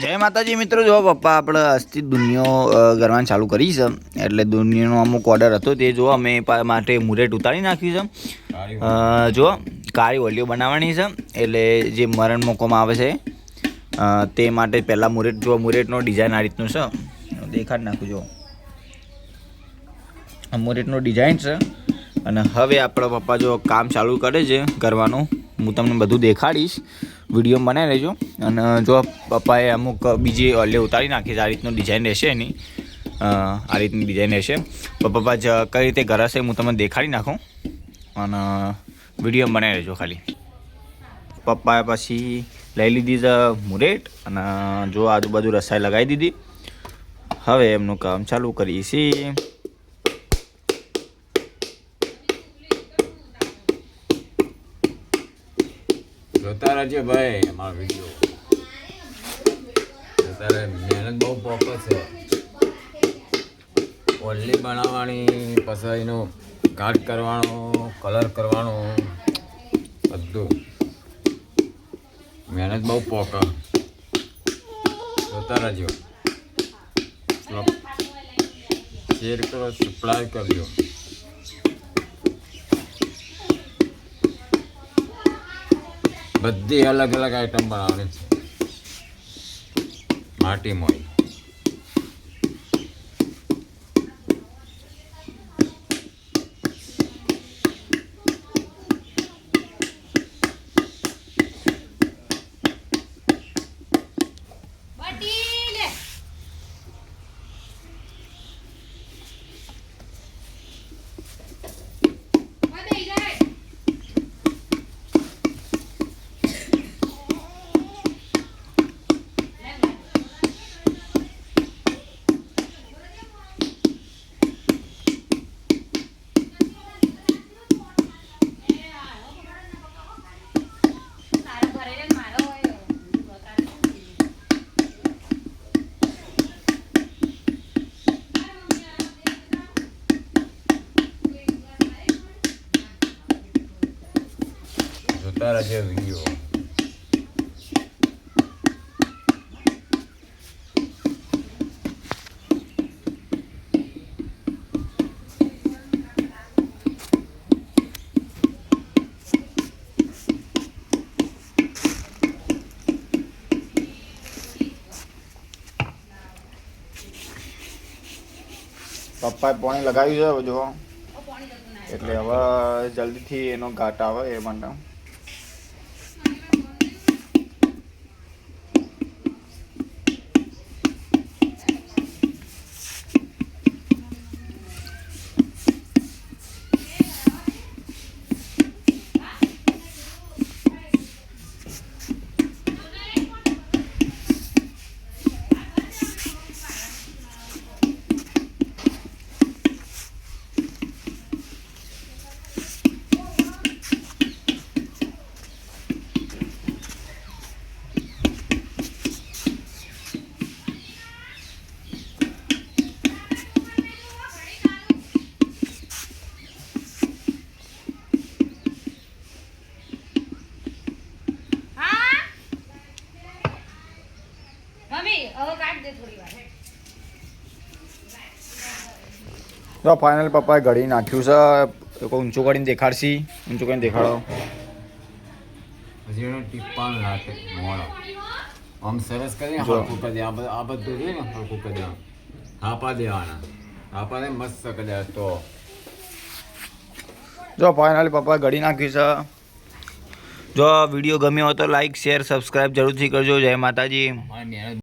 જય માતાજી મિત્રો, જો પપ્પા આપણે આજથી દુનિયો કરવાનું ચાલુ કરી છે. એટલે દુનિયાનો અમુક ઓર્ડર હતો તે જો અમે માટે મુરેટ ઉતારી નાખ્યું છે. જો કાળી ઓલીઓ બનાવવાની છે, એટલે જે મરણ મૂકવામાં આવે છે તે માટે પહેલાં મુરેટ જો મુરેટનો ડિઝાઇન આ રીતનું છે, દેખાડી નાખું. જો મુરેટનો ડિઝાઇન છે અને હવે આપણા પપ્પા જો કામ ચાલુ કરે છે કરવાનું. હું તમને બધું દેખાડીશ, વિડીયો બનાવી લેજો. અને જો પપ્પાએ અમુક બીજી ઓલે ઉતારી નાખી છે, આ રીતનું ડિઝાઇન રહેશે એની, આ રીતની ડિઝાઇન રહેશે. તો પપ્પા કઈ રીતે કરાશે હું તમને દેખાડી નાખું અને વિડીયો બનાવી લેજો ખાલી. પપ્પાએ પછી લઈ લીધી છે મુરેટ અને જો આજુબાજુ રસાઈ લગાવી દીધી. હવે એમનું કામ ચાલુ કરીએ છીએ. જોતા રહેજો ભાઈ અમારો વિડીયો. અત્યારે મહેનત બહુ પોકસ છે. ઓલી બનાવવાની, પછી એનો કાટ કરવાનો, કલર કરવાનો, બધું મહેનત બહુ પોક. જોતા રહેજો, શેર કરો, સબસ્ક્રાઈબ કરજો. બધી અલગ અલગ આઈટમ બનાવવાની છે. માટી મોઈ જોતા રહેજો વિડીયો. પપ્પાએ પાણી લગાવ્યું છે જો, એટલે હવે જલ્દીથી એનો ઘાટ આવે એ માટે. તો ફાઇનલ પપ્પાએ ઘડી નાખ્યું છે. કોઈ ઊંચું કરીને દેખાડશી, ઊંચું કરીને દેખાડો. હજી એનો ટીપાણ નાખે મોડો આમ સરસ કરીને હરખું કરી દે. આ બધું જોઈએ ને હરખું કરી દેવાનું, હાપા દેવાના, હાપા દે મસ્ત કરી દે. તો જો ફાઇનલી પપ્પાએ ઘડી નાખ્યું છે. જો વિડીયો ગમ્યો હોય તો લાઈક, શેર, સબસ્ક્રાઈબ જરૂરથી કરજો. જય માતાજી. મારી મહેનત